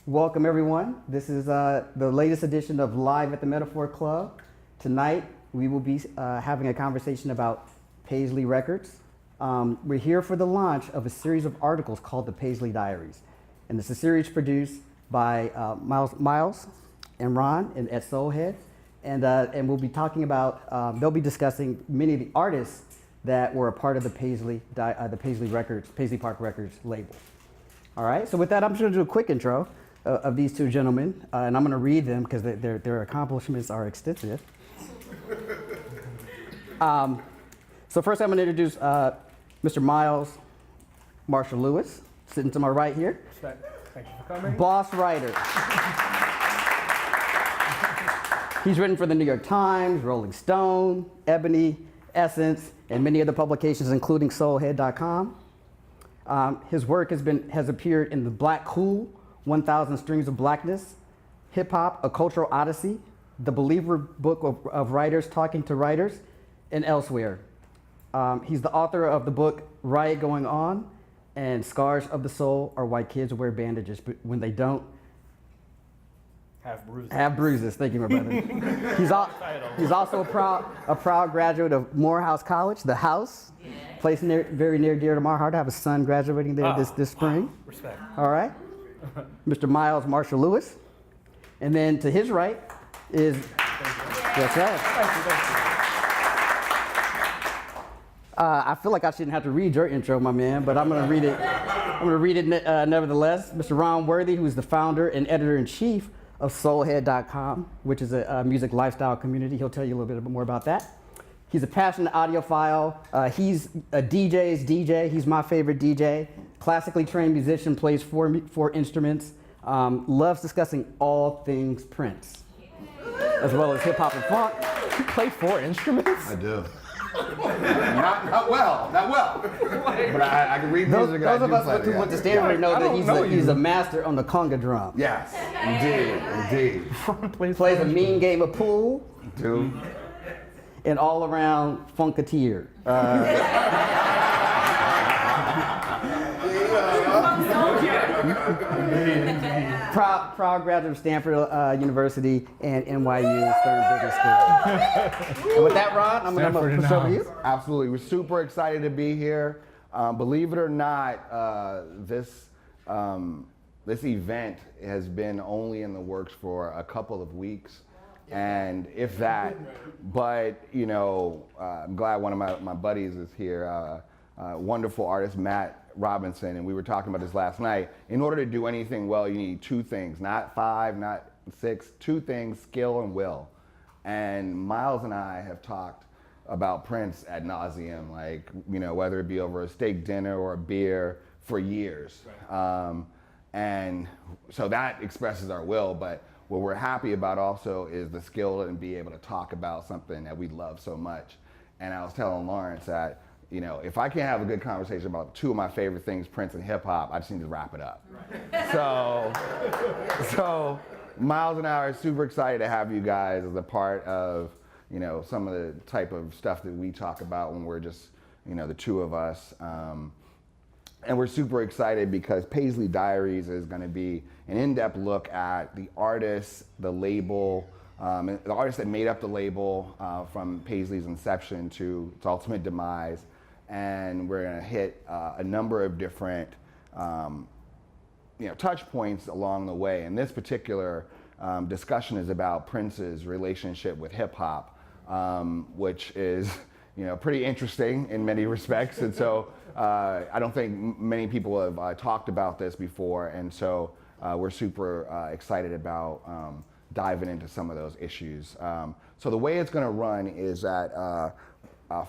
Welcome everyone. This is the latest edition of Live at the Metaphor Club. Tonight we will be having a conversation about Paisley Records. We're here for the launch of a series of articles called the Paisley Diaries. And it's a series produced by Miles and Ron at Soulhead. And we'll be talking about, they'll be discussing many of the artists that were a part of the Paisley Park Records label. All right, so with that, I'm just gonna do a quick intro of these two gentlemen, and I'm gonna read them because their accomplishments are extensive. So first I'm gonna introduce Mr. Miles Marshall Lewis, sitting to my right here. Thank you for coming. Boss writer. He's written for the New York Times, Rolling Stone, Ebony, Essence, and many other publications, including Soulhead.com. His work has appeared in The Black Cool, 1,000 Streams of Blackness, Hip Hop, A Cultural Odyssey, The Believer Book of Writers Talking to Writers, and elsewhere. He's the author of the book Riot Going On and Scars of the Soul Are Why Kids Wear Bandages, but when they don't Have bruises. have bruises. Thank you, my brother. He's also a proud graduate of Morehouse College, the House, place very near dear to my heart. I have a son graduating there this spring. Wow. Respect. All right, Mr. Miles Marshall Lewis, and then to his right is yes, sir. Thank you. I feel like I shouldn't have to read your intro, my man, but I'm gonna read it. I'm gonna read it nevertheless. Mr. Ron Worthy, who is the founder and editor-in-chief of Soulhead.com, which is a music lifestyle community. He'll tell you a little bit more about that. He's a passionate audiophile. He's a DJ's DJ. He's my favorite DJ. Classically trained musician, plays four instruments. Loves discussing all things Prince, as well as hip hop and funk. You play 4 instruments? I do. not well. But I can read music. Those of us who went to Stanford know that he's a master on the conga drum. Yes, indeed. Plays a mean game of pool. Dude. And all around funketeer. Proud graduate of Stanford University and NYU Stern Business School. And with that, Ron, I'm going to push over to you. Absolutely. We're super excited to be here. Believe it or not, this event has been only in the works for a couple of weeks. And if that, but you know, I'm glad one of my buddies is here, wonderful artist, Matt Robinson, and we were talking about this last night. In order to do anything well, you need 2 things, not 5, not 6, 2 things, skill and will. And Miles and I have talked about Prince ad nauseum, like, you know, whether it be over a steak dinner or a beer for years. Right. And so that expresses our will, but what we're happy about also is the skill and be able to talk about something that we love so much. And I was telling Lawrence that, you know, if I can't have a good conversation about 2 of my favorite things, Prince and hip hop, I just need to wrap it up. Right. So Miles and I are super excited to have you guys as a part of, you know, some of the type of stuff that we talk about when we're just, you know, the 2 of us. And we're super excited because Paisley Diaries is going to be an in-depth look at the artists, the label, and the artists that made up the label from Paisley's inception to its ultimate demise. And we're going to hit a number of different touch points along the way. And this particular discussion is about Prince's relationship with hip hop, which is, you know, pretty interesting in many respects. And so I don't think many people have talked about this before, and so we're super excited about diving into some of those issues. So the way it's going to run is that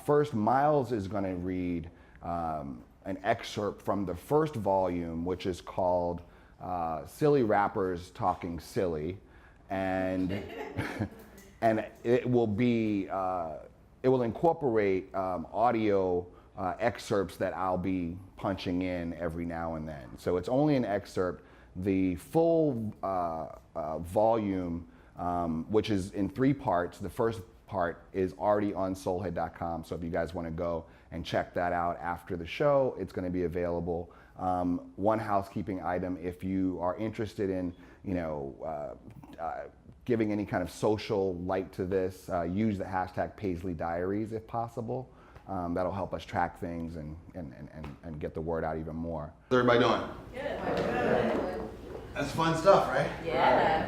first Miles is going to read an excerpt from the first volume, which is called Silly Rappers Talking Silly, and and it will be it will incorporate audio excerpts that I'll be punching in every now and then. So it's only an excerpt. The full volume, which is in 3 parts, the first part is already on soulhead.com. So if you guys want to go and check that out after the show, it's going to be available. One housekeeping item: if you are interested in, giving any kind of social light to this, use the hashtag Paisley Diaries if possible. That'll help us track things and get the word out even more. How's everybody doing? Good. That's fun stuff, right? Yeah.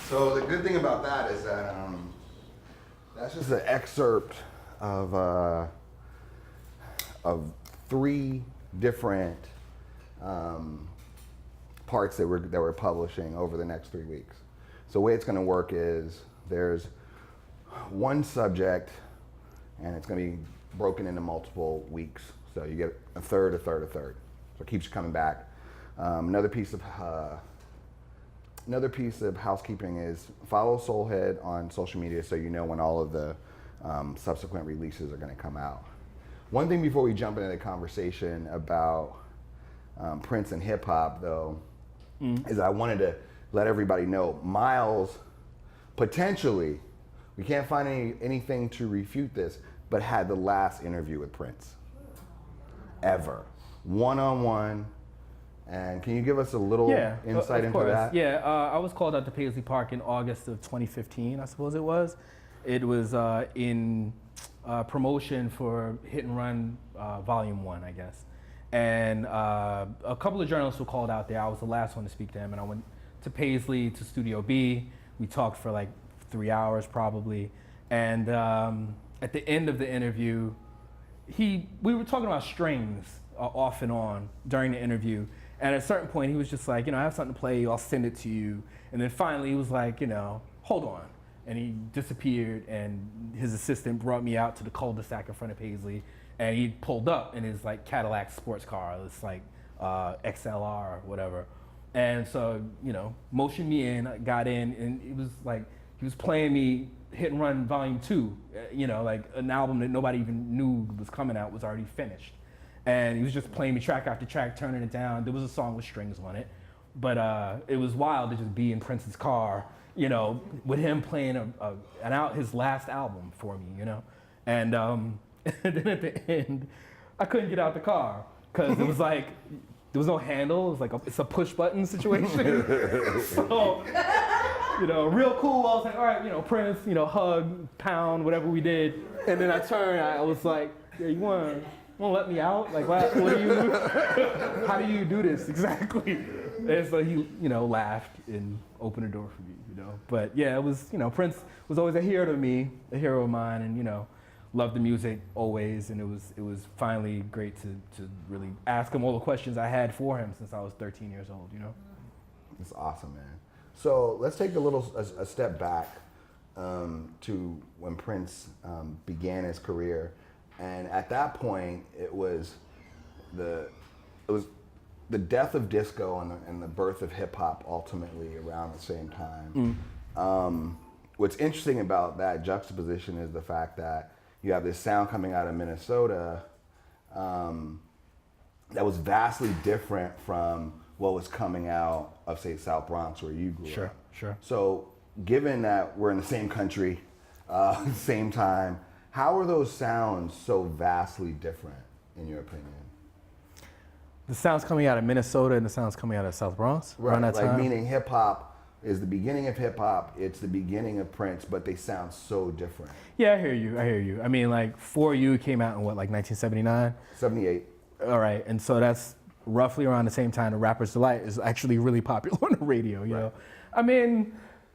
So the good thing about that is that that's just an excerpt of 3 different parts that we're publishing over the next 3 weeks. So the way it's going to work is there's one subject, and it's going to be broken into multiple weeks. So you get a third, a third, a third. So it keeps coming back. Another piece of housekeeping is follow Soulhead on social media so you know when all of the subsequent releases are going to come out. One thing before we jump into the conversation about Prince and hip hop, though, is I wanted to let everybody know Miles potentially, we can't find anything to refute this, but had the last interview with Prince ever, one-on-one. And can you give us a little insight into that? Yeah, I was called out to Paisley Park in August of 2015, I suppose it was. It was in promotion for Hit and Run Volume 1, I guess. And a couple of journalists were called out there. I was the last one to speak to him, and I went to Paisley, to Studio B. We talked for like 3 hours probably. And at the end of the interview, we were talking about strings off and on during the interview. And at a certain point, he was just like, I have something to play, I'll send it to you. And then finally, he was like, hold on. And he disappeared, and his assistant brought me out to the cul-de-sac in front of Paisley, and he pulled up in his like Cadillac sports car, this like XLR or whatever. And so, motioned me in, I got in, and it was like, he was playing me Hit and Run Volume 2, like an album that nobody even knew was coming out, was already finished. And he was just playing me track after track, turning it down. There was a song with strings on it. But it was wild to just be in Prince's car, with him playing his last album for me, And, and then at the end, I couldn't get out the car because it was like, there was no handle. It was like it's a push button situation. So, real cool. I was like, all right, Prince, hug, pound, whatever we did. And then I turned, I was like, yeah, you want to let me out? Like, what do you, how do you do this exactly? And so he, laughed and opened the door for me, But yeah, it was, Prince was always a hero to me, a hero of mine, and, loved the music always, and it was finally great to really ask him all the questions I had for him since I was 13 years old, It's awesome, man. So let's take a step back to when Prince began his career, and at that point it was the death of disco and the birth of hip hop ultimately around the same time. What's interesting about that juxtaposition is the fact that you have this sound coming out of Minnesota that was vastly different from what was coming out of, say, South Bronx, where you grew up. Sure. So given that we're in the same country, same time, how are those sounds so vastly different, in your opinion? The sounds coming out of Minnesota and the sounds coming out of South Bronx around that time? Meaning hip hop is the beginning of hip hop, it's the beginning of Prince, but they sound so different. Yeah, I hear you. I mean, like, For You came out in what, like 1979? 78. All right, and so that's roughly around the same time the Rapper's Delight is actually really popular on the radio, you know? I mean,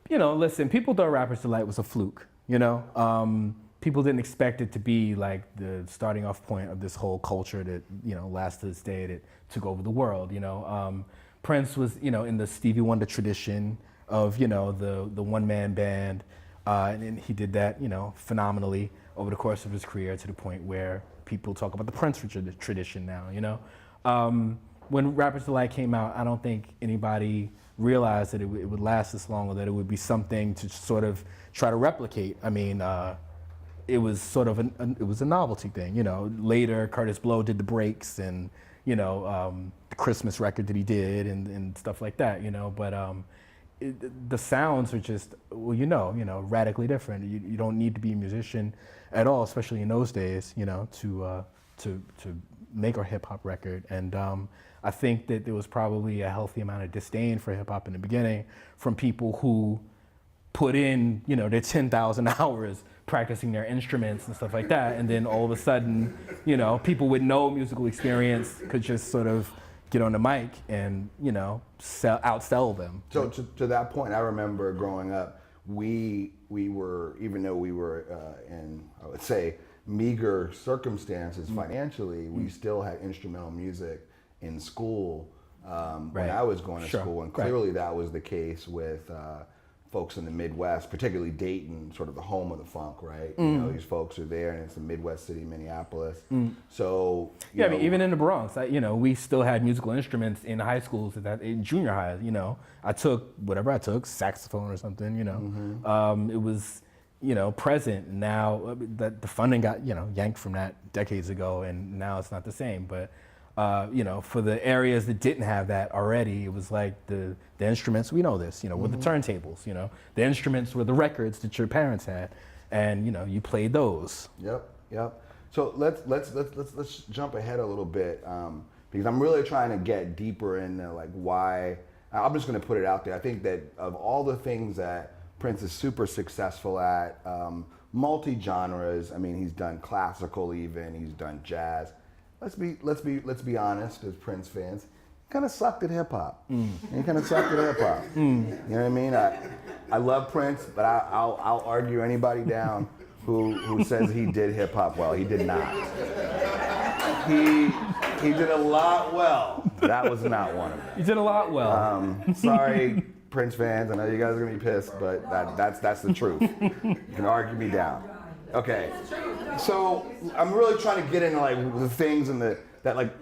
listen, people thought Rapper's Delight was a fluke, People didn't expect it to be like the starting off point of this whole culture that, lasts to this day, that took over the world, Prince was, in the Stevie Wonder tradition of, the one-man band, and he did that, phenomenally over the course of his career to the point where people talk about the Prince tradition now, When Rapper's Delight came out, I don't think anybody realized that it would last this long, or that it would be something to sort of try to replicate. I mean, it was sort of it was a novelty thing, Later, Curtis Blow did the breaks, and the Christmas record that he did, and stuff like that, But the sounds are just, radically different. You don't need to be a musician at all, especially in those days, to make a hip hop record. And I think that there was probably a healthy amount of disdain for hip hop in the beginning from people who put in, their 10,000 hours practicing their instruments and stuff like that. And then all of a sudden, people with no musical experience could just sort of get on the mic and, outsell them. So to that point, I remember growing up, we were, even though we were in, I would say, meager circumstances financially, we still had instrumental music in school when I was going to school. And clearly that was the case with folks in the Midwest, particularly Dayton, sort of the home of the funk, right? These folks are there, and it's a Midwest city, Minneapolis. So I mean, even in the Bronx, we still had musical instruments in high schools. In junior high, I took whatever I took, saxophone or something. It was present. Now that the funding got yanked from that decades ago, and now it's not the same. But for the areas that didn't have that already, it was like the instruments, we know this, with the turntables, the instruments were the records that your parents had, and you played those. Yep. So let's jump ahead a little bit, because I'm really trying to get deeper into like why. I'm just going to put it out there. I think that of all the things that Prince is super successful at, multi-genres. I mean, he's done classical, even he's done jazz. Let's be honest, as Prince fans, he kind of sucked at hip hop. He kind of sucked at hip hop. You know what I mean? I love Prince, but I'll argue anybody down who says he did hip hop well. He did not. He did a lot well. That was not one of them. You did a lot well. Sorry, Prince fans. I know you guys are gonna be pissed, but that's the truth. You can argue me down. Okay, so I'm really trying to get into like the things and like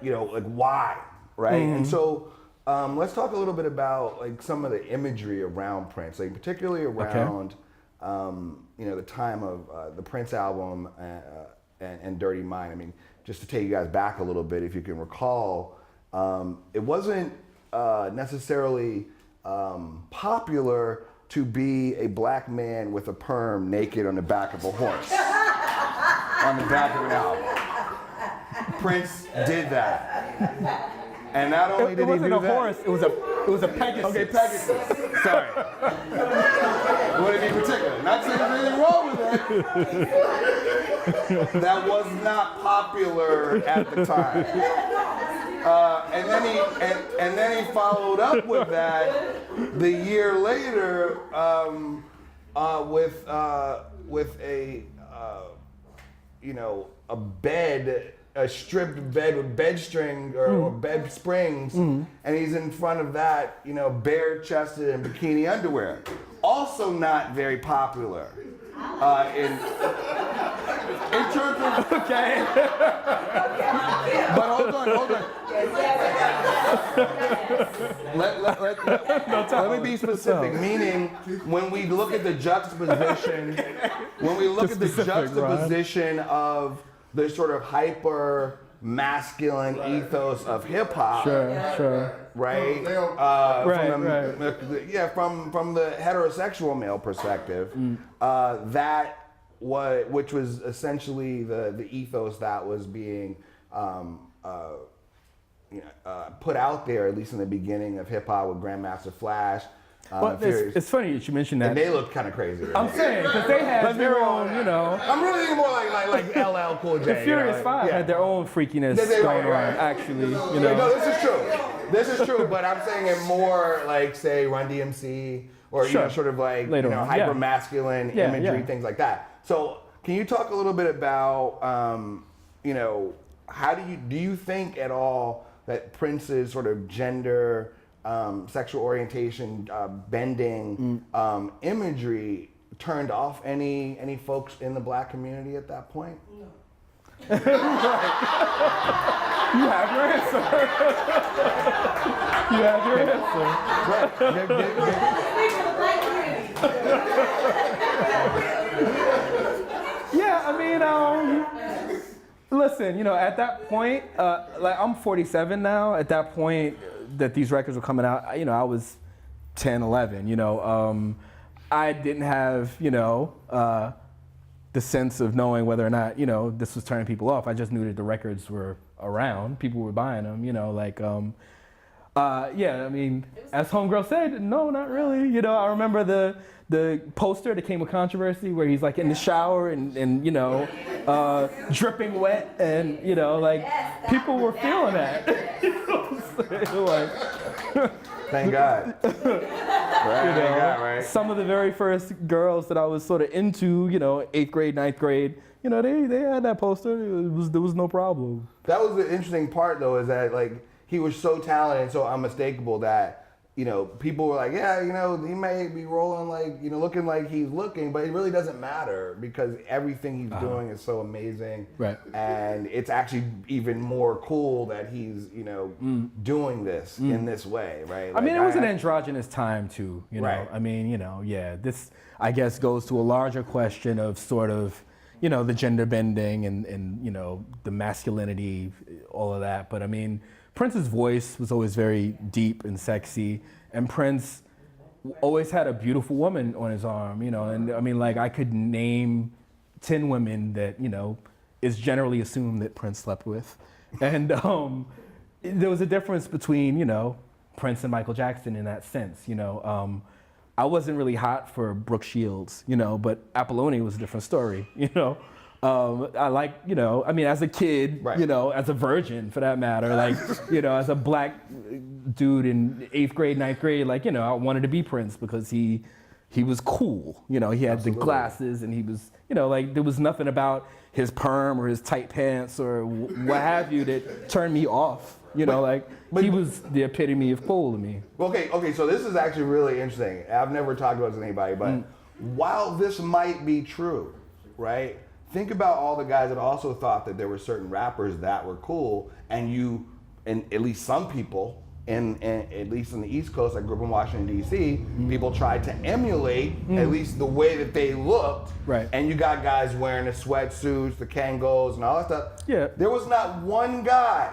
why, right? And so let's talk a little bit about like some of the imagery around Prince, like particularly around the time of the Prince album and Dirty Mind. I mean, just to take you guys back a little bit, if you can recall, it wasn't necessarily popular to be a black man with a perm naked on the back of a horse on the back of an album. Prince did that. And not only did he do that. It wasn't a horse, it was a Pegasus. Okay, Pegasus. Sorry. What to be particular? Not saying there's anything wrong with it. That was not popular at the time. And then he followed up with that the year later with a bed, a stripped bed with bed string or bed springs, and he's in front of that, bare chested and bikini underwear. Also not very popular in terms of okay. But hold on. Let me be specific. Meaning, when we look at the juxtaposition, of the sort of hyper masculine ethos of hip hop, right? From the heterosexual male perspective, which was essentially the ethos that was being put out there, at least in the beginning of hip hop with Grandmaster Flash. Well, it's funny that you mentioned that. And they look kind of crazy. I'm saying, because they had their own, I'm really thinking more like LL Cool J. The Furious Five had their own freakiness going on, actually. No, this is true. This is true, but I'm saying it more like, say, Run DMC, or sort of like hyper masculine imagery, things like that. So, can you talk a little bit about, how do you think at all that Prince's sort of gender, sexual orientation, bending imagery turned off any folks in the black community at that point? No. You have your answer. Yeah, I mean, listen, at that point, like I'm 47 now. At that point that these records were coming out, I was 10, 11. I didn't have, the sense of knowing whether or not, this was turning people off. I just knew that the records were around, people were buying them, yeah, I mean, as Homegirl said, no, not really. I remember the poster that came with controversy where he's like in the shower and dripping wet, and people were feeling that. Thank God. Right, thank God, right? Some of the very first girls that I was sort of into, 8th grade, 9th grade, they had that poster. There was no problem. That was the interesting part, though, is that he was so talented and so unmistakable that people were like, yeah, he may be rolling looking like he's looking, but it really doesn't matter because everything he's doing is so amazing. Right. And it's actually even more cool that he's, doing this in this way, right? I mean, it was an androgynous time too, Right. I mean, this, I guess, goes to a larger question of sort of, the gender bending and the masculinity, all of that. But I mean, Prince's voice was always very deep and sexy, and Prince always had a beautiful woman on his arm, and I mean, I could name 10 women that, is generally assumed that Prince slept with. And there was a difference between, Prince and Michael Jackson in that sense, I wasn't really hot for Brooke Shields, but Apollonia was a different story, I like, I mean, as a kid, right. As a virgin for that matter, as a black dude in 8th grade, 9th grade, I wanted to be Prince because he was cool. He had Absolutely. the glasses and he was, there was nothing about his perm or his tight pants or what have you that turned me off. But he was the epitome of cool to me. Okay, so this is actually really interesting. I've never talked about this with anybody, but while this might be true, right? Think about all the guys that also thought that there were certain rappers that were cool, and at least some people, at least in the East Coast, I grew up in Washington, D.C., people tried to emulate at least the way that they looked. Right. And you got guys wearing the sweatsuits, the Kangos, and all that stuff. Yeah. There was not one guy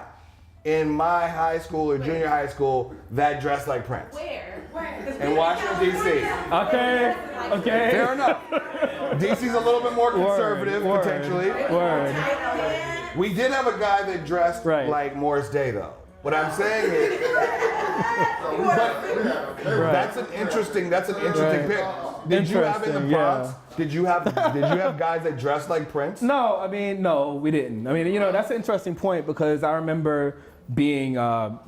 in my high school or junior high school that dressed like Prince. Where? In Washington, D.C. Okay. Fair enough. D.C.'s a little bit more conservative, potentially. Word. We did have a guy that dressed like Morris Day, though. What I'm saying is, that's an interesting pick. Did you have in the Bronx? Yeah. Did you have guys that dressed like Prince? No, I mean, no, we didn't. I mean, that's an interesting point because I remember being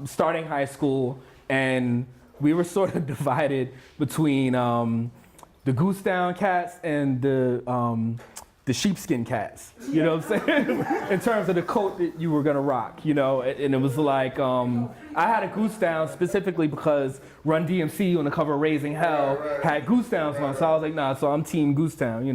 starting high school and we were sort of divided between the Goose Down cats and the sheepskin cats, you know what I'm saying? In terms of the coat that you were gonna rock, and it was like, I had a Goose Down specifically because Run DMC on the cover of Raising Hell had Goose Downs on, so I was like, nah, so I'm team Goose Down,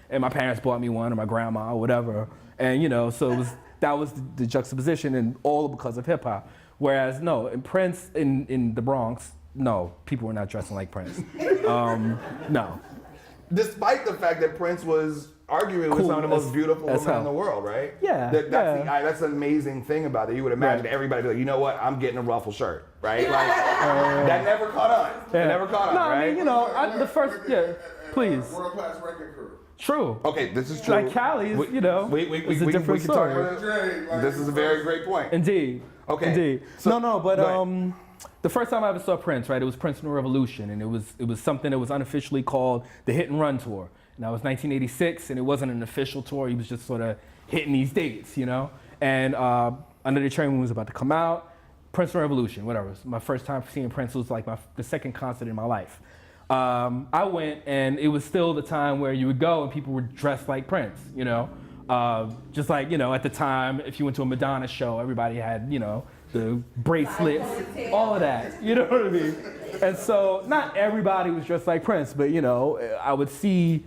and my parents bought me one, or my grandma, or whatever, and so that was the juxtaposition, and all because of hip hop. Whereas, no, in Prince in the Bronx, no, people were not dressing like Prince. No. Despite the fact that Prince was arguably Cool some of the most beautiful women in the world, right? Yeah. That's the amazing thing about it. You would imagine everybody be like, you know what? I'm getting a ruffle shirt, right? That never caught on. Yeah. It never caught on, right? I mean, the first, please. World-class wrecking crew. True. Okay, this is true. Like Cali is, is a different can talk story. about it. This is a very great point. Indeed. Okay. Indeed. So, but the first time I ever saw Prince, right, it was Prince and the Revolution, and it was something that was unofficially called the Hit and Run Tour. And that was 1986, and it wasn't an official tour. He was just sort of hitting these dates, And Under the Train was about to come out. Prince and the Revolution, whatever. It was my first time seeing Prince. It was like the second concert in my life. I went, and it was still the time where you would go and people were dressed like Prince, just like, at the time, if you went to a Madonna show, everybody had, the bracelets, all of that, you know what I mean? And so not everybody was dressed like Prince, but, I would see,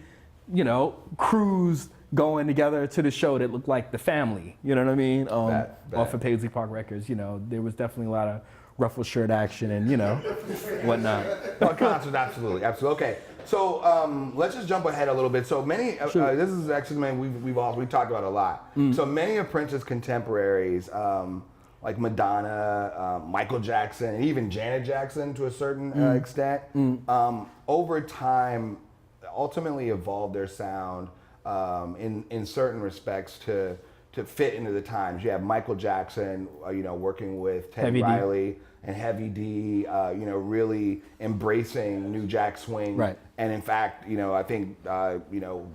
crews going together to the show that looked like The Family, you know what I mean? Off of Paisley Park Records, there was definitely a lot of ruffle shirt action and, whatnot. Concerts, absolutely. Okay, so let's just jump ahead a little bit. So many, this is actually something we've talked about a lot. So many of Prince's contemporaries, like Madonna, Michael Jackson, and even Janet Jackson to a certain extent, over time ultimately evolved their sound in certain respects to fit into the times. You have Michael Jackson, working with Teddy Heavy D. Riley and Heavy D, really embracing New Jack Swing. Right. And in fact, I think,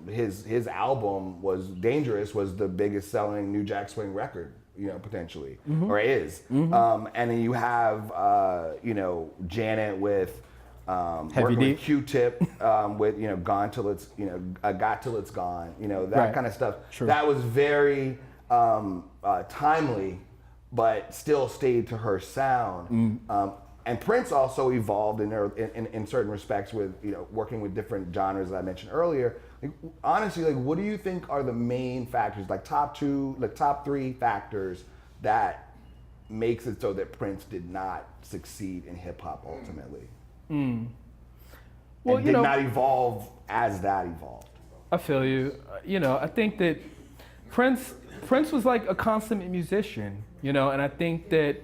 his album was Dangerous was the biggest selling New Jack Swing record, potentially, or is. And then you have, Janet with, working D. with Q-Tip, with, Gone Till It's, Got Till It's Gone, that Right. kind of stuff. Sure. That was very timely, but still stayed to her sound. And Prince also evolved in certain respects with working with different genres that I mentioned earlier. Like, honestly, like, what do you think are the main factors, like top 3 factors that makes it so that Prince did not succeed in hip hop ultimately? Well, and did not evolve as that evolved. I feel you. I think that Prince was like a consummate musician, and I think that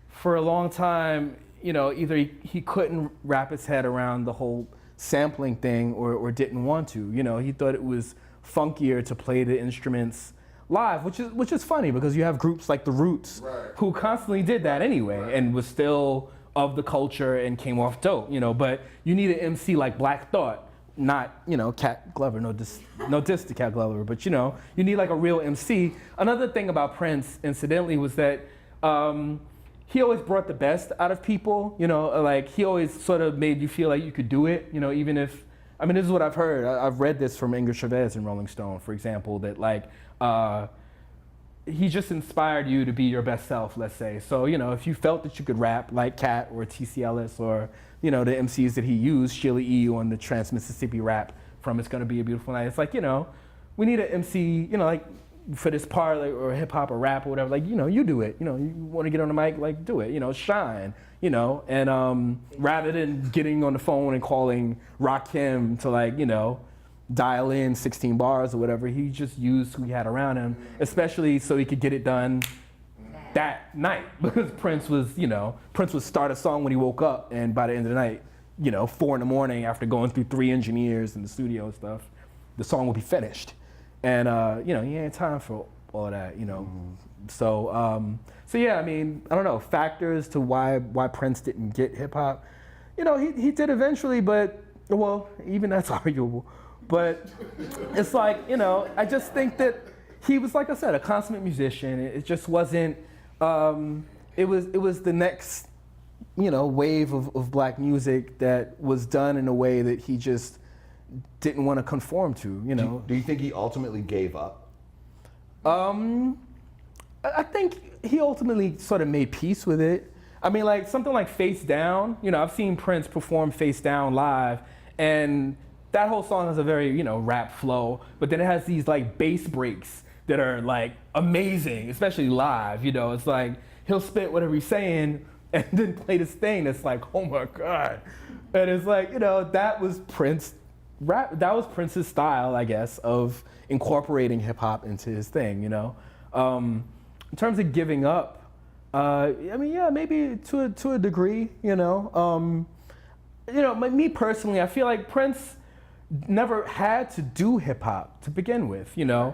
for a long time, either he couldn't wrap his head around the whole sampling thing or didn't want to. He thought it was funkier to play the instruments live, which is funny because you have groups like The Roots who constantly did that anyway and was still of the culture and came off dope, but you need an MC like Black Thought, not, Cat Glover, no diss to Cat Glover, but you need like a real MC. Another thing about Prince, incidentally, was that he always brought the best out of people, like he always sort of made you feel like you could do it, even if, this is what I've heard. I've read this from Ingrid Chavez in Rolling Stone, for example, that like, he just inspired you to be your best self, let's say. So, if you felt that you could rap like Cat or T.C. Ellis or, the MCs that he used, Sheila E. on the Trans-Mississippi rap from It's Gonna Be a Beautiful Night, it's like, we need an MC, like for this part, like, or hip hop or rap or whatever, like, you do it. You wanna get on the mic, like do it, shine, and rather than getting on the phone and calling Rakim to like, dial in 16 bars or whatever, he just used who he had around him, especially so he could get it done that night. Because Prince would start a song when he woke up, and by the end of the night, 4 in.the morning after going through 3 engineers in the studio and stuff, the song would be finished. And he ain't time for all of that, So yeah, I don't know, factors to why Prince didn't get hip hop. He did eventually, but well, even that's arguable. But it's like, I just think that he was, like I said, a consummate musician. It just wasn't, it was the next, wave of black music that was done in a way that he just didn't want to conform to, Do you think he ultimately gave up? I think he ultimately sort of made peace with it. Like something like Face Down, I've seen Prince perform Face Down live, and that whole song has a very, rap flow, but then it has these like bass breaks that are like amazing, especially live. It's like he'll spit whatever he's saying and then play this thing that's like, oh my God. And it's like, that was Prince rap. That was Prince's style, I guess, of incorporating hip hop into his thing, In terms of giving up, yeah, maybe to a degree, me personally, I feel like Prince never had to do hip hop to begin with, I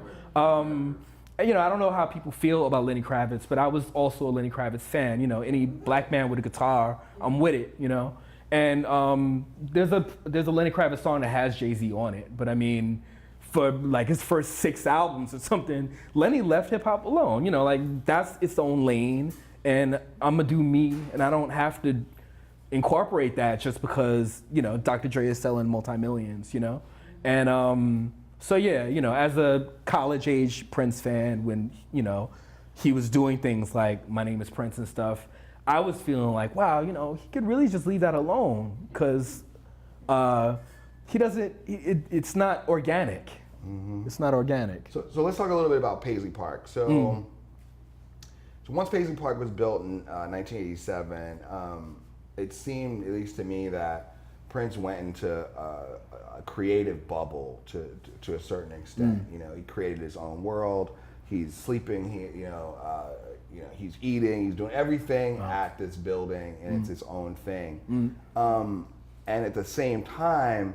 don't know how people feel about Lenny Kravitz, but I was also a Lenny Kravitz fan. Any black man with a guitar, I'm with it, And there's a Lenny Kravitz song that has Jay-Z on it, but for like his first 6 albums or something, Lenny left hip hop alone. Like that's its own lane, and I'm gonna do me, and I don't have to incorporate that just because Dr. Dre is selling multi-millions, and so yeah, as a college age Prince fan, when he was doing things like My Name Is Prince and stuff, I was feeling like, wow, he could really just leave that alone because he doesn't. It's not organic. It's not organic. So let's talk a little bit about Paisley Park. So once Paisley Park was built in 1987. It seemed, at least to me, that Prince went into a creative bubble to a certain extent. He created his own world. He's sleeping. He's eating. He's doing everything at this building, and it's his own thing. And at the same time,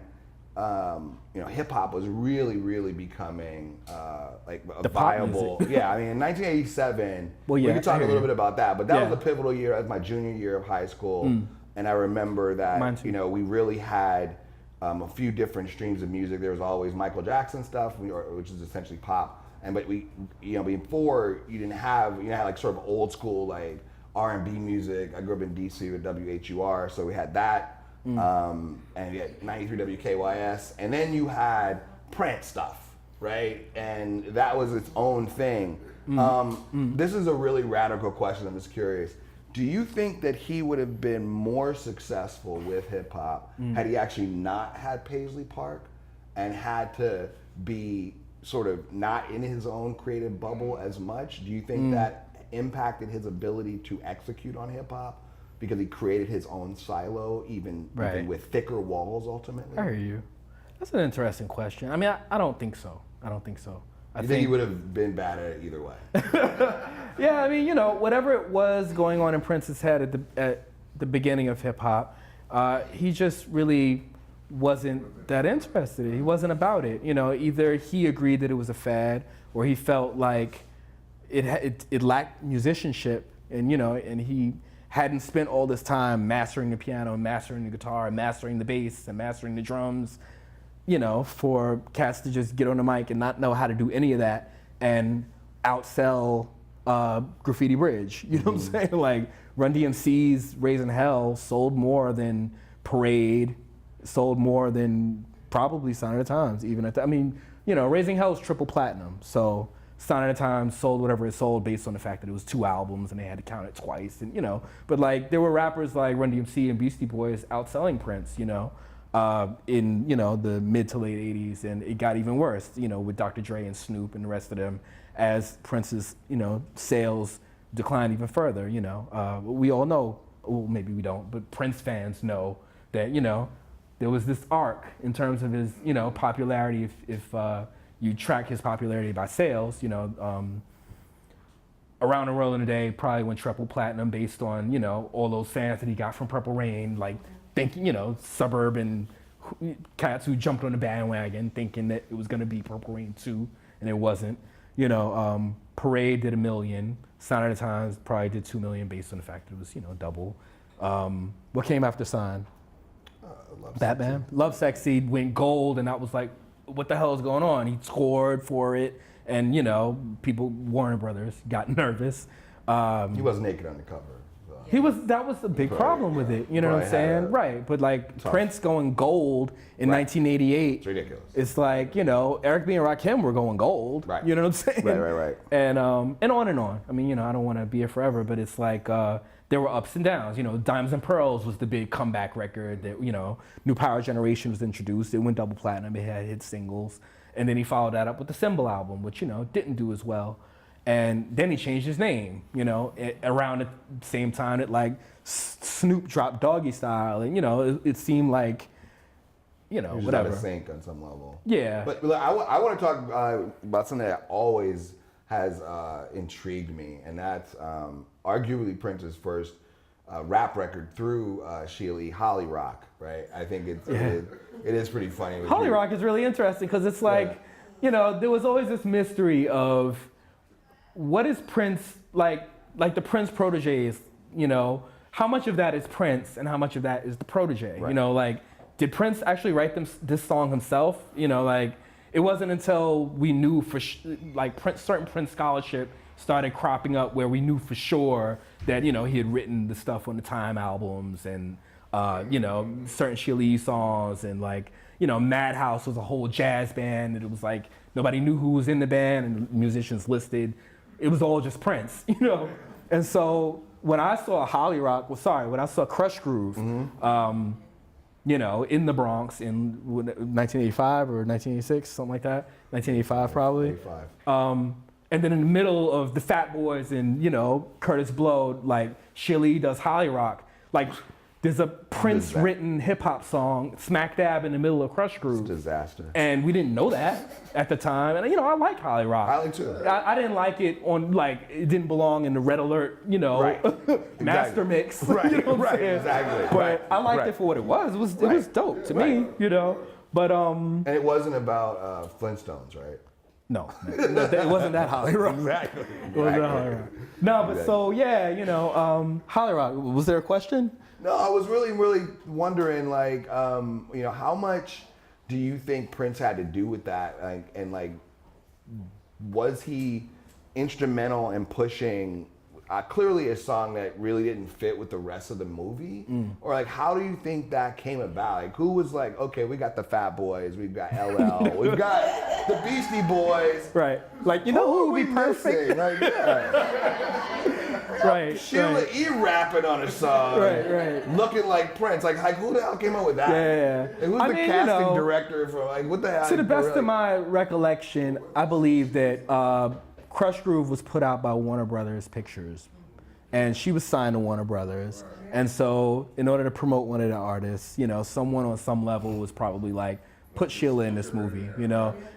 hip hop was really becoming like a The pop viable. music. Yeah, I mean, in 1987, Well, we yeah, could talk I a hear little you. bit about that, but that Yeah. was a pivotal year. That was my junior year of high school, and I remember Mine that too. we really had a few different streams of music. There was always Michael Jackson stuff, which is essentially pop, but before you had like sort of old school like R&B music. I grew up in DC with WHUR, so we had that. And you had 93 WKYS, and then you had Prince stuff, right? And that was its own thing. This is a really radical question. I'm just curious. Do you think that he would have been more successful with hip hop had he actually not had Paisley Park and had to be sort of not in his own creative bubble as much? Do you think that impacted his ability to execute on hip hop? Because he created his own silo, even with thicker walls, ultimately. I hear you. That's an interesting question. I mean, I don't think so. I think he would have been bad at it either way? Yeah, I mean, whatever it was going on in Prince's head at the beginning of hip hop, he just really wasn't that interested. He wasn't about it. Either he agreed that it was a fad, or he felt like it lacked musicianship, and he hadn't spent all this time mastering the piano, and mastering the guitar, and mastering the bass, and mastering the drums, for cats to just get on the mic and not know how to do any of that and outsell Graffiti Bridge. You know what I'm saying? Like Run DMC's Raising Hell sold more than Parade, sold more than probably Sign of the Times, even at Raising Hell is triple platinum, so Sign of the Times sold whatever it sold based on the fact that it was 2 albums and they had to count it twice, and but like there were rappers like Run DMC and Beastie Boys outselling Prince, in the mid to late 80s, and it got even worse, with Dr. Dre and Snoop and the rest of them as Prince's, sales declined even further. We all know, well, maybe we don't, but Prince fans know that, there was this arc in terms of his, popularity if you track his popularity by sales, Around the World in a Day probably went triple platinum based on, all those fans that he got from Purple Rain, like thinking, suburban cats who jumped on the bandwagon thinking that it was gonna be Purple Rain 2, and it wasn't. Parade did $1 million, Sign of the Times probably did $2 million based on the fact that it was, double. What came after Sign? Batman. Love Sexy went gold, and that was like, what the hell is going on? He scored for it, and people, Warner Brothers, got nervous. He was naked on the cover. That was a big problem with it, you know what I'm saying? Right, but like Prince going gold in 1988. It's ridiculous. It's like, Eric B. and Rakim were going gold, Right. You know what I'm saying? Right. And on and on. I mean, I don't want to be here forever, but it's like, there were ups and downs. Diamonds and Pearls was the big comeback record that, New Power Generation was introduced. It went double platinum, it had hit singles. And then he followed that up with the Symbol album, which, didn't do as well. And then he changed his name, around the same time that like Snoop dropped Doggy Style, and it seemed like, Whatever. whatever. Out of sync on some level. Yeah. But I want to talk about something that always has intrigued me, and that's arguably Prince's first rap record through Sheila E. Holly Rock, right? I think it is pretty funny. Holly Rock is really interesting because it's like, there was always this mystery of what is Prince, like the Prince proteges, how much of that is Prince and how much of that is the protege? Right. Like, did Prince actually write this song himself? It wasn't until we knew certain Prince scholarship started cropping up where we knew for sure that, he had written the stuff on the Time albums and, certain Sheila E. songs, and like, Madhouse was a whole jazz band, and it was like nobody knew who was in the band and musicians listed. It was all just Prince, And so when I saw when I saw Crush Groove, in the Bronx in 1985 or 1986, something like that, 1985 probably. 85. And then in the middle of the Fat Boys and, Curtis Blow, like Sheila E. does Holly Rock, like there's a Prince-written hip-hop song smack dab in the middle of Crush Groove. It's a disaster. And we didn't know that at the time. And, I like Holly Rock. I like too. I didn't like it it didn't belong in the Red Alert, Right. master mix. Right, You know what I'm saying? exactly. But I liked it for what it was. It was dope to me, But And it wasn't about Flintstones, right? no, it wasn't that Holly Rock. Exactly. It wasn't that Holly Rock. No, but so yeah, Holly Rock. Was there a question? No, I was really wondering, like, how much do you think Prince had to do with that? Like, and like, was he instrumental in pushing clearly a song that really didn't fit with the rest of the movie? Or like, how do you think that came about? Like, who was like, okay, we got the Fat Boys, we've got LL, we've got the Beastie Boys. Right. Like, who would be perfect? Like, yeah. Right. Sheila right. E. rapping on a song. Right. Looking like Prince. Like who the hell came up with that? Yeah. Like, who's the casting director for, like, what the hell? To the best of my recollection, I believe that Crush Groove was put out by Warner Brothers Pictures, and she was signed to Warner Brothers. And so, in order to promote one of the artists, someone on some level was probably like, put Sheila in this movie,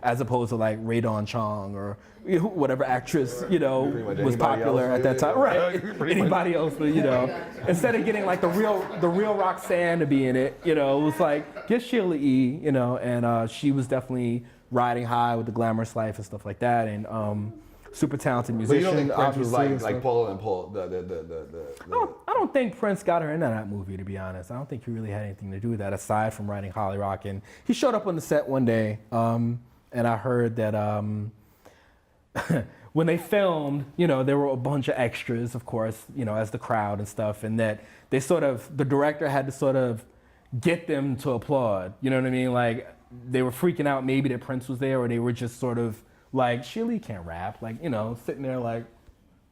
as opposed to like Rae Dawn Chong or whatever actress, was popular at that time. Right. Anybody else, but instead of getting like the real Roxanne to be in it, it was like, get Sheila E., and she was definitely riding high with the glamorous life and stuff like that, and super talented musician. But you don't think Prince was obviously, like pull I don't think Prince got her into that movie, to be honest. I don't think he really had anything to do with that aside from writing Holly Rock. And he showed up on the set one day, and I heard that when they filmed, there were a bunch of extras, of course, as the crowd and stuff, and that the director had to sort of get them to applaud. You know what I mean? Like, they were freaking out maybe that Prince was there, or they were just sort of like, Sheila can't rap, like, sitting there like,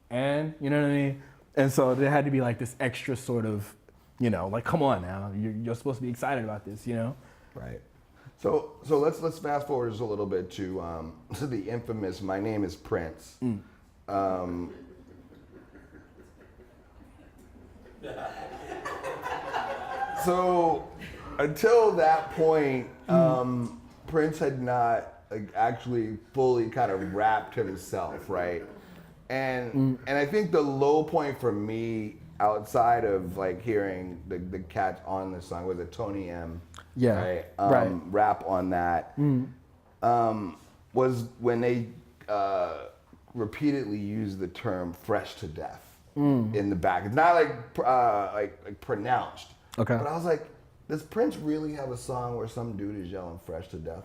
and, you know what I mean? And so there had to be like this extra sort of, like, come on now, you're supposed to be excited about this, Right. So let's fast forward just a little bit to the infamous "My Name Is Prince." So until that point, Prince had not actually fully kind of rapped himself, right? And I think the low point for me, outside of like hearing the cats on the song, was a Tony M. Yeah. Right. Rap on that. Was when they repeatedly used the term "fresh to death" in the back. It's not like pronounced. Okay. But I was like, does Prince really have a song where some dude is yelling "fresh to death"?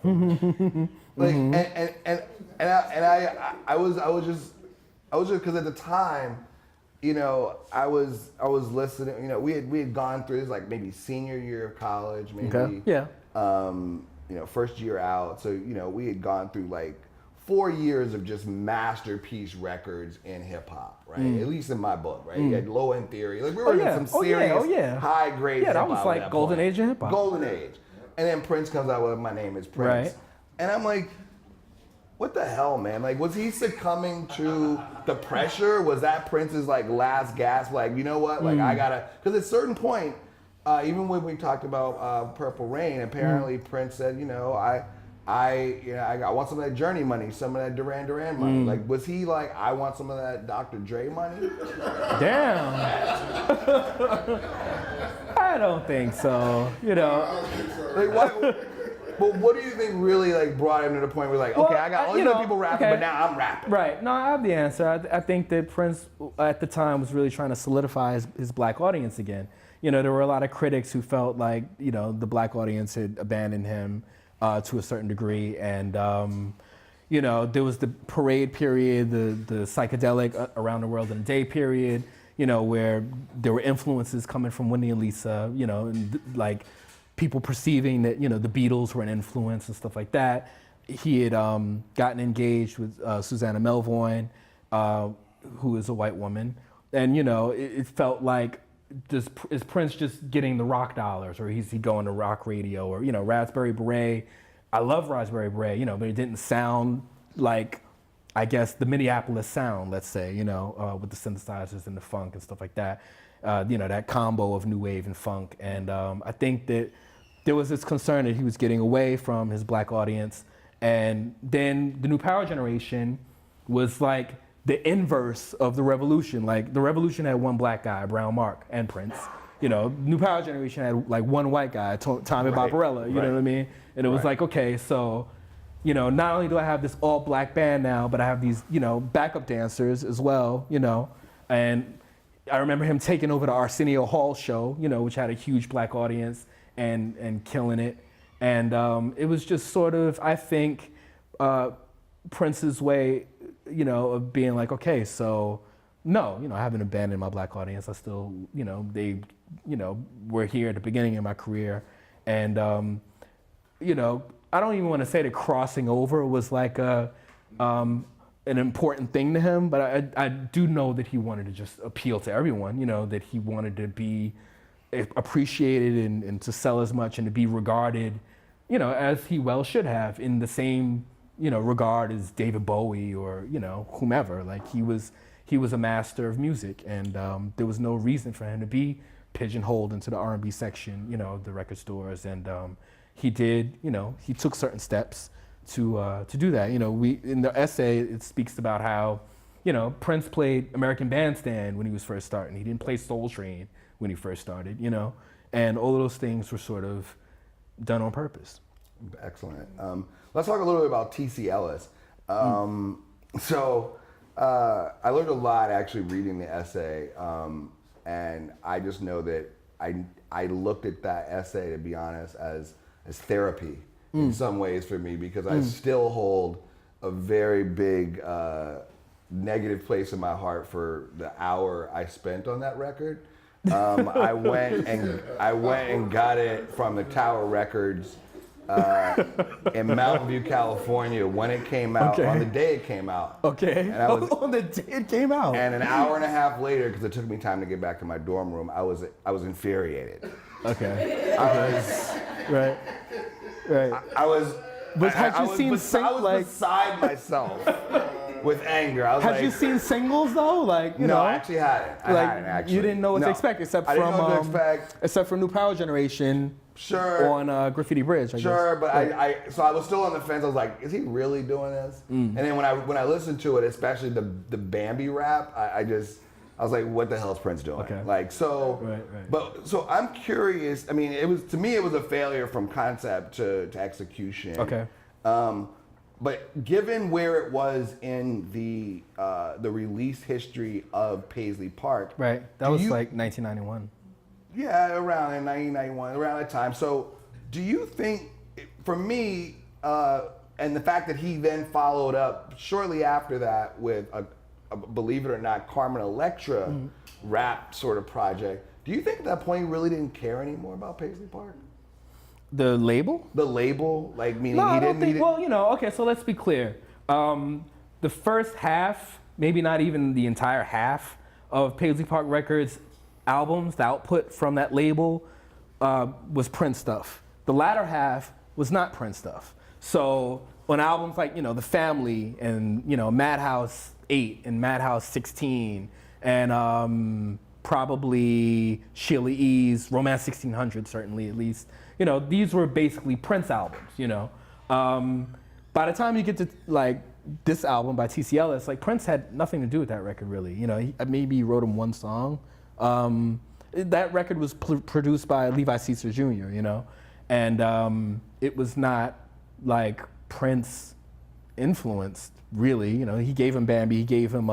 Like, I was just because at the time, I was listening. We had gone through this, like, maybe senior year of college, maybe. Okay. Yeah. First year out. So we had gone through like 4 years of just masterpiece records in hip hop, right? At least in my book, right? You had Low End Theory. Like, we were in some serious high grade hip hop. Yeah, that was like golden age of hip hop. Golden age. And then Prince comes out with "My Name Is Prince." Right. And I'm like, what the hell, man? Like, was he succumbing to the pressure? Was that Prince's like last gasp? Like, you know what? Like, I gotta, because at a certain point, even when we talked about Purple Rain, apparently Prince said, I want some of that Journey money, some of that Duran Duran money. Like, was he like, I want some of that Dr. Dre money? Damn. I don't think so. Like, what? But what do you think really like brought him to the point where, like, okay, I got all these other people rapping, but now I'm rapping? Right. No, I have the answer. I think that Prince at the time was really trying to solidify his black audience again. There were a lot of critics who felt like, the black audience had abandoned him to a certain degree. And, there was the parade period, the psychedelic around the world in a day period, where there were influences coming from Wendy and Lisa, and like people perceiving that, the Beatles were an influence and stuff like that. He had gotten engaged with Susanna Melvoin, who is a white woman. And, it felt like, is Prince just getting the rock dollars, or is he going to rock radio, or, Raspberry Beret? I love Raspberry Beret, but it didn't sound like, I guess, the Minneapolis sound, let's say, with the synthesizers and the funk and stuff like that. That combo of new wave and funk. And I think that there was this concern that he was getting away from his black audience. And then the New Power generation was like the inverse of the revolution. Like, the revolution had one black guy, Brown Mark, and Prince. you know, New Power Generation had like one white guy, Tommy Right, Barbarella, you know what I mean? And it was like, okay, so, you know, not only do I have this all black band now, but I have these, you know, backup dancers as well, you know, and I remember him taking over the Arsenio Hall show, you know, which had a huge black audience and killing it. And it was just sort of, I think, Prince's way, you know, of being like, okay, so no, you know, I haven't abandoned my black audience. I still, you know, they, you know, were here at the beginning of my career. And, you know, I don't even want to say that crossing over was like an important thing to him, but I do know that he wanted to just appeal to everyone, you know, that he wanted to be appreciated and to sell as much and to be regarded, you know, as he well should have, in the same, you know, regard as David Bowie or, you know, whomever. Like he was a master of music, and there was no reason for him to be pigeonholed into the R&B section, you know, of the record stores. And he did, you know, he took certain steps to do that. You know, in the essay, it speaks about how, you know, Prince played American Bandstand when he was first starting. He didn't play Soul Train when he first started, you know, and all of those things were sort of done on purpose. Excellent. Let's talk a little bit about T.C. Ellis. So I learned a lot actually reading the essay, and I just know that I looked at that essay, to be honest, as therapy in some ways for me, because I still hold a very big negative place in my heart for the hour I spent on that record. I went and got it from the Tower Records in Mountain View, California, when it came out, on the day it came out. Okay. And I was, on the day it came out. And an hour and a half later, because it took me time to get back to my dorm room, I was infuriated. Okay. Right. I was. But had you seen I was beside myself with anger. I was had you seen singles though? Like, you know, I actually hadn't. I hadn't, actually. You didn't know what to expect, except I didn't know what to expect. Except for New Power Generation. Sure. On Graffiti Bridge, I guess. Sure, but so I was still on the fence. I was like, is he really doing this? And then when I listened to it, especially the Bambi rap, I was like, what the hell is Prince doing? Okay. Like, so, Right. But so I'm curious. I mean, to me, it was a failure from concept to execution. Okay. But given where it was in the release history of Paisley Park, Right. That was like 1991. Yeah, around in 1991, around that time. So, do you think, for me, and the fact that he then followed up shortly after that with a believe it or not, Carmen Electra rap sort of project, do you think at that point he really didn't care anymore about Paisley Park? The label? The label, like meaning No, he I don't didn't think. need it? Well, you know, okay. So let's be clear. The first half, maybe not even the entire half of Paisley Park Records albums, the output from that label was Prince stuff. The latter half was not Prince stuff. So on albums like, you know, The Family and, you know, Madhouse 8 and Madhouse 16 and probably Sheila E.'s Romance 1600, certainly at least, you know, these were basically Prince albums, you know. By the time you get to like this album by T.C. Ellis, like Prince had nothing to do with that record really. You know, maybe he wrote him one song. That record was produced by Levi Seitzer Jr., you know, and it was not like Prince influenced really. You know, he gave him Bambi, he gave him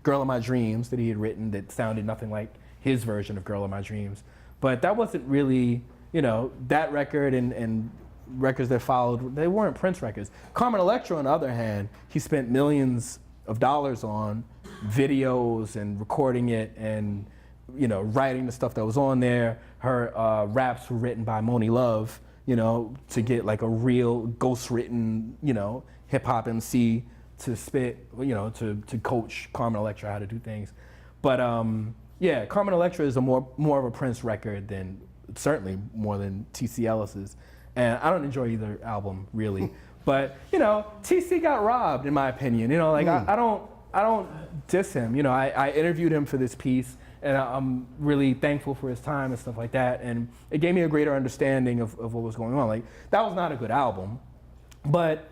Girl in My Dreams that he had written that sounded nothing like his version of Girl in My Dreams. But that wasn't really, you know, that record and records that followed, they weren't Prince records. Carmen Electra, on the other hand, he spent millions of dollars on videos and recording it and, you know, writing the stuff that was on there. Her raps were written by Moni Love, you know, to get like a real ghost-written, you know, hip-hop MC to spit, you know, to coach Carmen Electra how to do things. But yeah, Carmen Electra is more of a Prince record than, certainly more than T.C. Ellis's. And I don't enjoy either album really. But, you know, T.C. got robbed in my opinion. You know, like I don't diss him. You know, I interviewed him for this piece and I'm really thankful for his time and stuff like that. And it gave me a greater understanding of what was going on. Like, that was not a good album, but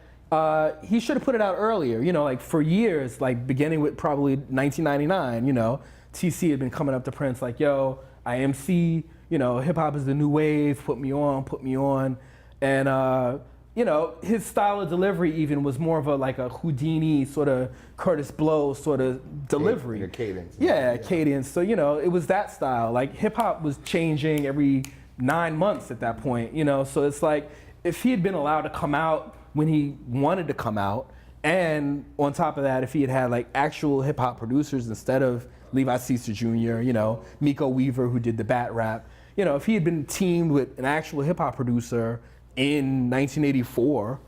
he should have put it out earlier. You know, like for years, like beginning with probably 1999, you know, TC had been coming up to Prince like, yo, I MC, you know, hip hop is the new wave, put me on. And, you know, his style of delivery even was more of a Houdini sort of Curtis Blow sort of delivery. Your cadence. Yeah, cadence. So, you know, it was that style. Like hip hop was changing every 9 months at that point, you know? So it's like, if he had been allowed to come out when he wanted to come out, and on top of that, if he had had like actual hip hop producers instead of Levi Caesar Jr., you know, Miko Weaver who did the bat rap, you know, if he had been teamed with an actual hip hop producer in 1984,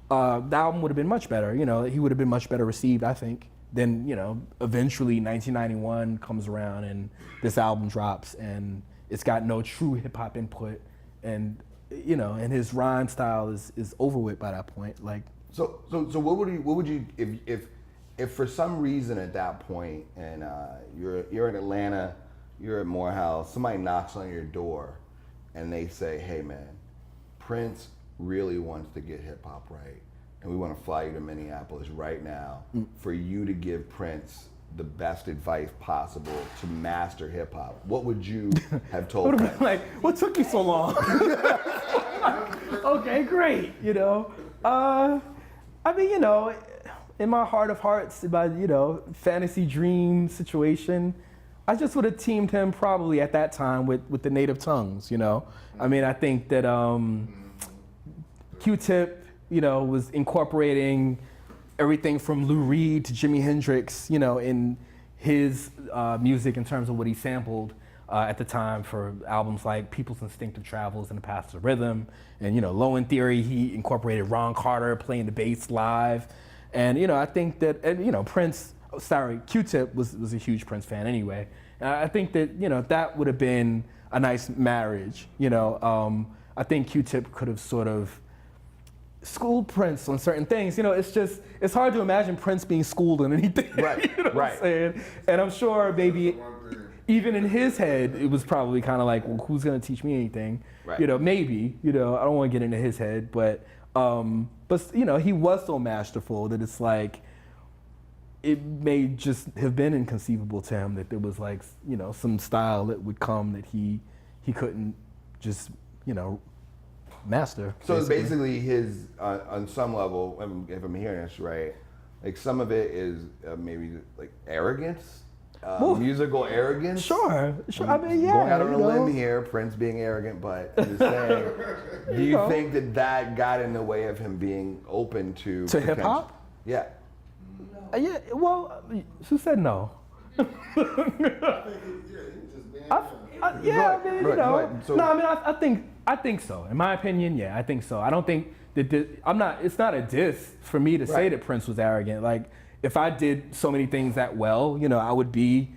the album would have been much better. You know, he would have been much better received, I think. Then, you know, eventually 1991 comes around and this album drops and it's got no true hip hop input, and you know, and his rhyme style is over with by that point. Like, so what would you if for some reason at that point and you're in Atlanta, you're at Morehouse, somebody knocks on your door and they say, hey man, Prince really wants to get hip hop right, and we want to fly you to Minneapolis right now for you to give Prince the best advice possible to master hip hop, what would you have told Prince? Like, what took you so long? Okay, great. You know, I mean, you know, in my heart of hearts, in my, you know, fantasy dream situation, I just would have teamed him probably at that time with the native tongues. You know, I mean, I think that Q-Tip, you know, was incorporating everything from Lou Reed to Jimi Hendrix, you know, in his music in terms of what he sampled at the time for albums like People's Instinctive Travels and The Path to Rhythm. And, you know, Low End Theory, he incorporated Ron Carter playing the bass live. And, you know, I think that, you know, Q-Tip was a huge Prince fan anyway. And I think that, you know, that would have been a nice marriage, you know. I think Q-Tip could have sort of schooled Prince on certain things. You know, it's hard to imagine Prince being schooled in anything. Right, you know what I'm saying? And I'm sure maybe even in his head, it was probably kind of like, well, who's gonna teach me anything? Right. You know, maybe, you know, I don't wanna get into his head, but you know, he was so masterful that it's like, it may just have been inconceivable to him that there was like, you know, some style that would come that he couldn't just, you know, master. So it's basically his, on some level, if I'm hearing this right, like some of it is maybe like arrogance, musical arrogance. Sure. I mean, yeah. Going out on a you know. limb here, Prince being arrogant, but I'm just saying, do you think that got in the way of him being open to hip hop? Yeah. Yeah. Well, who said no? Yeah, I mean, you know. So, no, I mean, I think so. In my opinion, yeah, I think so. I don't think that it's not a diss for me to say that Prince was arrogant. Like, if I did so many things that well, you know, I would be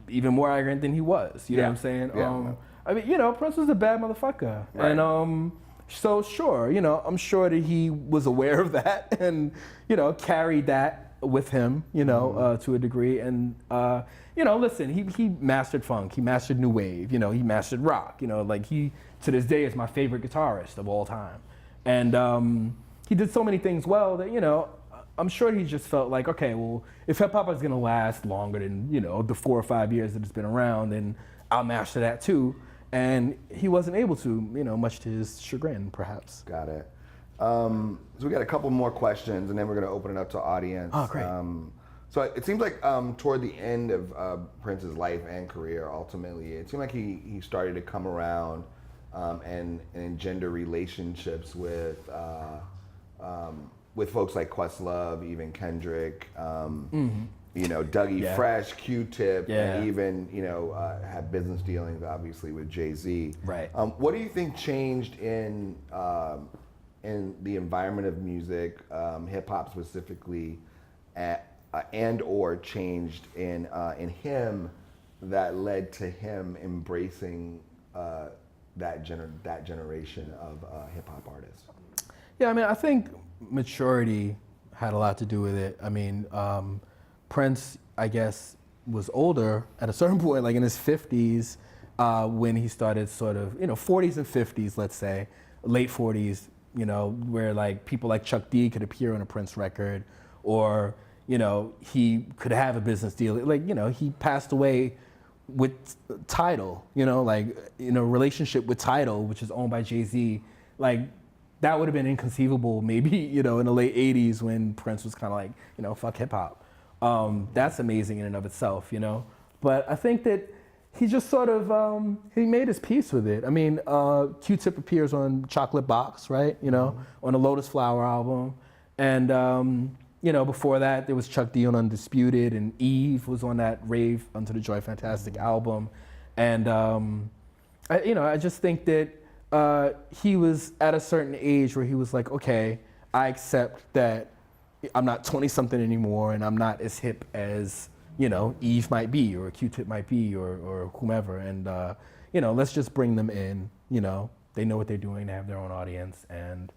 even more arrogant than he was. You know what I'm saying? Yeah. I mean, you know, Prince was a bad motherfucker. Right. And so sure, you know, I'm sure that he was aware of that and, you know, carried that with him, you know, to a degree. And, you know, listen, he mastered funk, he mastered new wave, you know, he mastered rock, you know, like he, to this day, is my favorite guitarist of all time. And he did so many things well that, you know, I'm sure he just felt like, okay, well, if hip hop is gonna last longer than, you know, the 4 or 5 years that it's been around, then I'll master that too. And he wasn't able to, you know, much to his chagrin, perhaps. Got it. So we got a couple more questions, and then we're going to open it up to audience. Oh, great. So it seems like toward the end of Prince's life and career, ultimately, it seemed like he started to come around and engender relationships with folks like Questlove, even Kendrick, you know, Dougie Fresh, Q-Tip, and even, you know, had business dealings, obviously, with Jay-Z. Right. What do you think changed in the environment of music, hip hop specifically, and or changed in him that led to him embracing that generation of hip hop artists? Yeah, I mean, I think maturity had a lot to do with it. I mean, Prince, I guess, was older at a certain point, like in his 50s, when he started sort of, you know, 40s and 50s, let's say, late 40s, you know, where like people like Chuck D could appear on a Prince record, or, you know, he could have a business deal. Like, you know, he passed away with Tidal, you know, like in a relationship with Tidal, which is owned by Jay-Z, like that would have been inconceivable maybe, you know, in the late 80s when Prince was kind of like, you know, fuck hip hop. That's amazing in and of itself, you know. But I think that he just sort of, he made his peace with it. I mean, Q-Tip appears on Chocolate Box, right? You know, on the Lotus Flower album. And, you know, before that, there was Chuck D on Undisputed, and Eve was on that Rave Unto the Joy Fantastic album. And, I just think that he was at a certain age where he was like, okay, I accept that I'm not 20-something anymore, and I'm not as hip as, you know, Eve might be, or Q-Tip might be, or whomever. And, you know, let's just bring them in, you know. They know what they're doing, they have their own audience, and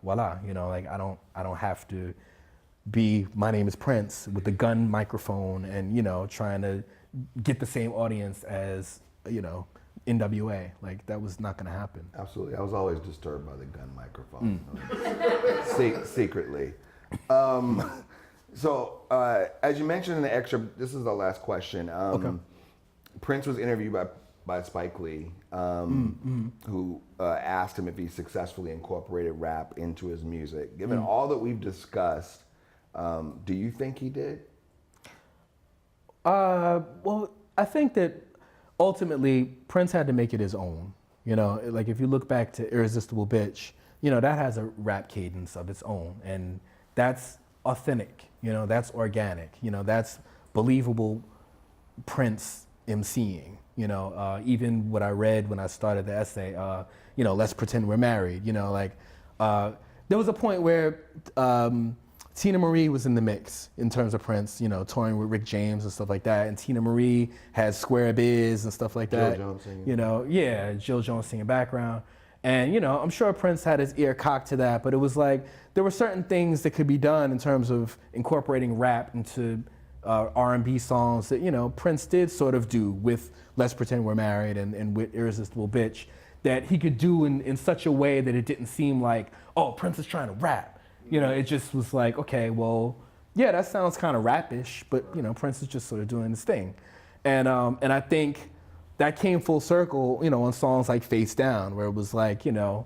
voila, you know, like I don't have to be, my name is Prince, with the gun microphone and, you know, trying to get the same audience as, you know, NWA. Like, that was not gonna happen. Absolutely. I was always disturbed by the gun microphone, secretly. So, as you mentioned in the excerpt, this is the last question. Okay. Prince was interviewed by Spike Lee, who asked him if he successfully incorporated rap into his music. Given all that we've discussed, do you think he did? Well, I think that ultimately Prince had to make it his own. You know, like if you look back to Irresistible Bitch, you know, that has a rap cadence of its own, and that's authentic, you know, that's organic, you know, that's believable Prince emceeing, you know, even what I read when I started the essay, you know, Let's Pretend We're Married, you know, like, there was a point where Tina Marie was in the mix in terms of Prince, you know, touring with Rick James and stuff like that, and Tina Marie had Square Biz and stuff like that. Jill Jones singing. You know, yeah, Jill Jones singing background. And, you know, I'm sure Prince had his ear cocked to that, but it was like, there were certain things that could be done in terms of incorporating rap into R&B songs that, you know, Prince did sort of do with Let's Pretend We're Married and with Irresistible Bitch, that he could do in such a way that it didn't seem like, oh, Prince is trying to rap. You know, it just was like, okay, well, yeah, that sounds kind of rapish, but, you know, Prince is just sort of doing his thing. And I think that came full circle, you know, on songs like Face Down, where it was like, you know,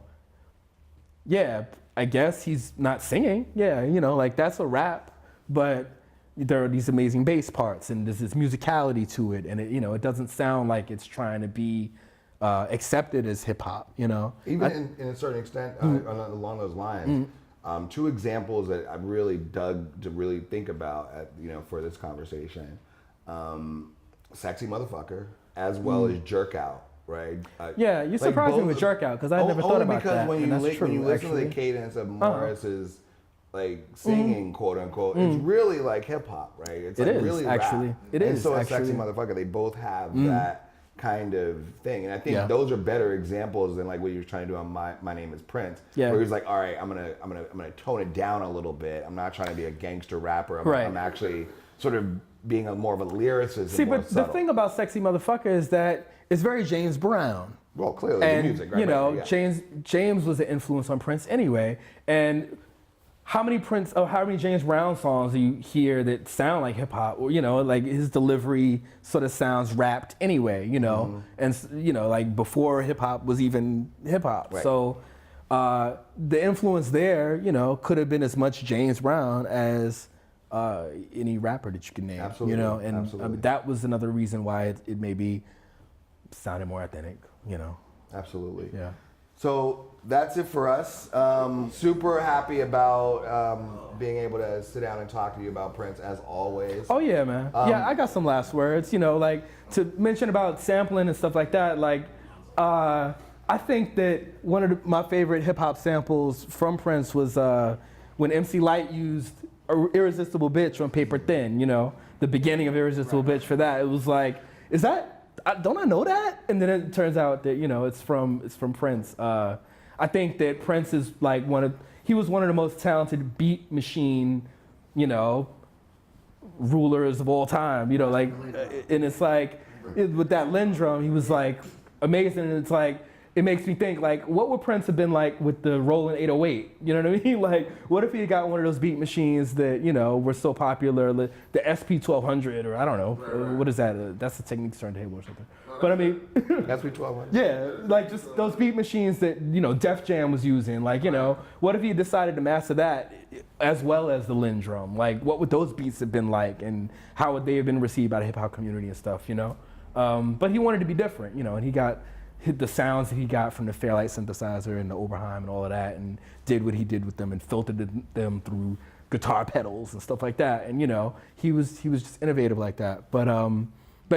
yeah, I guess he's not singing. Yeah, you know, like that's a rap, but there are these amazing bass parts and there's this musicality to it. And it, you know, it doesn't sound like it's trying to be accepted as hip hop, you know? Even in a certain extent, along those lines, two examples that I've really dug to really think about you know, for this conversation, Sexy Motherfucker, as well as Jerk Out, right? Yeah, you surprised me with Jerk Out, because I never thought about that. Only because when you listen to the cadence of Morris's like singing, quote unquote, it's really like hip hop, right? It's It like is, really actually. rap. It and is, so actually. Sexy Motherfucker, they both have that kind of thing, and I think those are better examples than like what you're trying to do on My Name Is Prince, where he's like, all right, I'm gonna tone it down a little bit. I'm not trying to be a gangster rapper. I'm actually sort of being more of a lyricist. See, but the thing about Sexy Motherfucker is that it's very James Brown. Well, clearly and, the music, right? You know, yeah. James was an influence on Prince anyway, and how many James Brown songs do you hear that sound like hip hop? Or, you know, like his delivery sort of sounds rapped anyway, you know, and, you know, like before hip hop was even hip hop. Right. So the influence there, you know, could have been as much James Brown as any rapper that you can name. Absolutely. You know, and that was another reason why it maybe sounded more authentic, you know. Absolutely. Yeah. So that's it for us. Super happy about being able to sit down and talk to you about Prince, as always. Oh yeah, man. Yeah, I got some last words. You know, like to mention about sampling and stuff like that. Like, I think that one of my favorite hip hop samples from Prince was when MC Lyte used Irresistible Bitch on Paper Thin. You know, the beginning of Irresistible Bitch for that. It was like, is that? Don't I know that? And then it turns out that, you know, it's from Prince. I think that Prince is like he was one of the most talented beat machine, you know, rulers of all time. You know, like, and it's like with that Lindrum, he was like amazing. And it's like it makes me think, like, what would Prince have been like with the Roland 808? You know what I mean? Like, what if he had got one of those beat machines that, you know, were so popular, the SP1200, or I don't know, what is that? That's the Technics turntable or something. But I mean, SP1200. yeah, like just those beat machines that, you know, Def Jam was using. Like, you know, what if he decided to master that as well as the Linn drum? Like, what would those beats have been like, and how would they have been received by the hip hop community and stuff, you know? But he wanted to be different, you know, and he got the sounds that he got from the Fairlight synthesizer and the Oberheim and all of that, and did what he did with them and filtered them through guitar pedals and stuff like that. And, you know, he was just innovative like that. But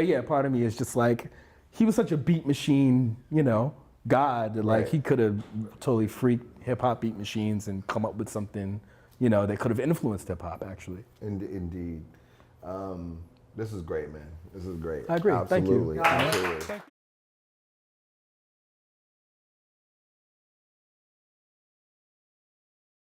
yeah, part of me is just like, he was such a beat machine, you know, god, that like he could have totally freaked hip hop beat machines and come up with something, you know, that could have influenced hip hop actually. Indeed. This is great, man. This is great. I agree. Absolutely. Thank you. Absolutely.